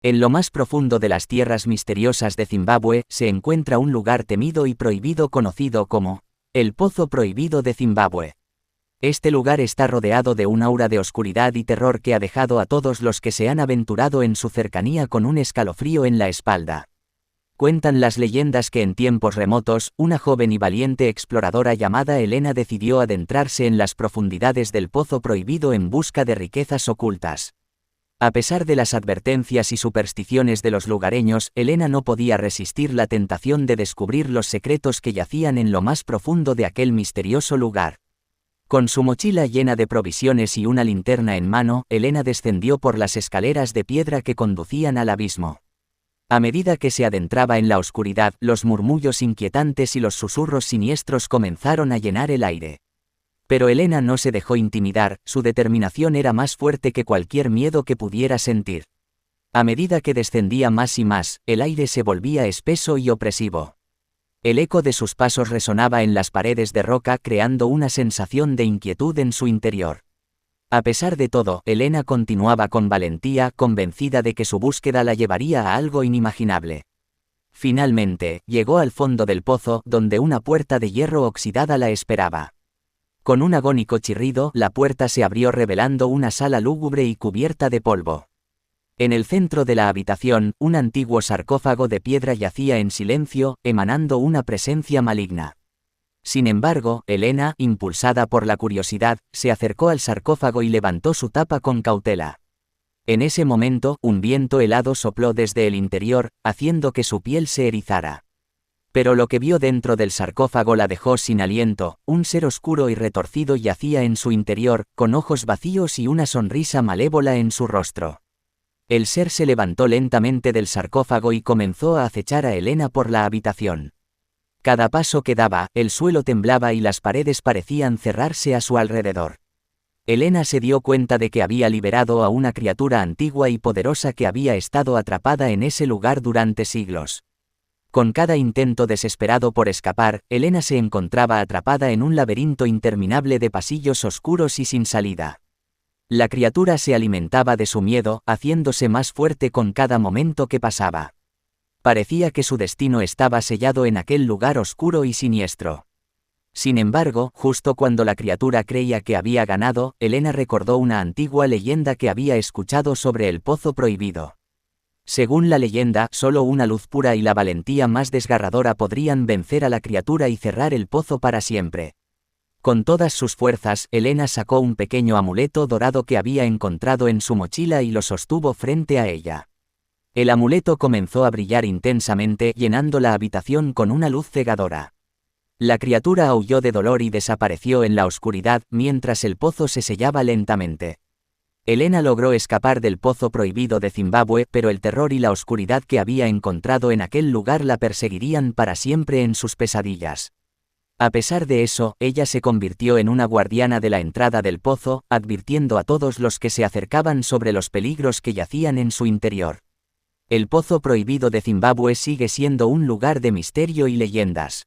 En lo más profundo de las tierras misteriosas de Zimbabue se encuentra un lugar temido y prohibido conocido como el Pozo Prohibido de Zimbabue. Este lugar está rodeado de un aura de oscuridad y terror que ha dejado a todos los que se han aventurado en su cercanía con un escalofrío en la espalda. Cuentan las leyendas que en tiempos remotos, una joven y valiente exploradora llamada Elena decidió adentrarse en las profundidades del Pozo Prohibido en busca de riquezas ocultas. A pesar de las advertencias y supersticiones de los lugareños, Elena no podía resistir la tentación de descubrir los secretos que yacían en lo más profundo de aquel misterioso lugar. Con su mochila llena de provisiones y una linterna en mano, Elena descendió por las escaleras de piedra que conducían al abismo. A medida que se adentraba en la oscuridad, los murmullos inquietantes y los susurros siniestros comenzaron a llenar el aire. Pero Elena no se dejó intimidar, su determinación era más fuerte que cualquier miedo que pudiera sentir. A medida que descendía más y más, el aire se volvía espeso y opresivo. El eco de sus pasos resonaba en las paredes de roca creando una sensación de inquietud en su interior. A pesar de todo, Elena continuaba con valentía, convencida de que su búsqueda la llevaría a algo inimaginable. Finalmente, llegó al fondo del pozo, donde una puerta de hierro oxidada la esperaba. Con un agónico chirrido, la puerta se abrió revelando una sala lúgubre y cubierta de polvo. En el centro de la habitación, un antiguo sarcófago de piedra yacía en silencio, emanando una presencia maligna. Sin embargo, Elena, impulsada por la curiosidad, se acercó al sarcófago y levantó su tapa con cautela. En ese momento, un viento helado sopló desde el interior, haciendo que su piel se erizara. Pero lo que vio dentro del sarcófago la dejó sin aliento, un ser oscuro y retorcido yacía en su interior, con ojos vacíos y una sonrisa malévola en su rostro. El ser se levantó lentamente del sarcófago y comenzó a acechar a Elena por la habitación. Cada paso que daba, el suelo temblaba y las paredes parecían cerrarse a su alrededor. Elena se dio cuenta de que había liberado a una criatura antigua y poderosa que había estado atrapada en ese lugar durante siglos. Con cada intento desesperado por escapar, Elena se encontraba atrapada en un laberinto interminable de pasillos oscuros y sin salida. La criatura se alimentaba de su miedo, haciéndose más fuerte con cada momento que pasaba. Parecía que su destino estaba sellado en aquel lugar oscuro y siniestro. Sin embargo, justo cuando la criatura creía que había ganado, Elena recordó una antigua leyenda que había escuchado sobre el Pozo Prohibido. Según la leyenda, solo una luz pura y la valentía más desgarradora podrían vencer a la criatura y cerrar el pozo para siempre. Con todas sus fuerzas, Elena sacó un pequeño amuleto dorado que había encontrado en su mochila y lo sostuvo frente a ella. El amuleto comenzó a brillar intensamente, llenando la habitación con una luz cegadora. La criatura aulló de dolor y desapareció en la oscuridad, mientras el pozo se sellaba lentamente. Elena logró escapar del Pozo Prohibido de Zimbabue, pero el terror y la oscuridad que había encontrado en aquel lugar la perseguirían para siempre en sus pesadillas. A pesar de eso, ella se convirtió en una guardiana de la entrada del pozo, advirtiendo a todos los que se acercaban sobre los peligros que yacían en su interior. El Pozo Prohibido de Zimbabue sigue siendo un lugar de misterio y leyendas.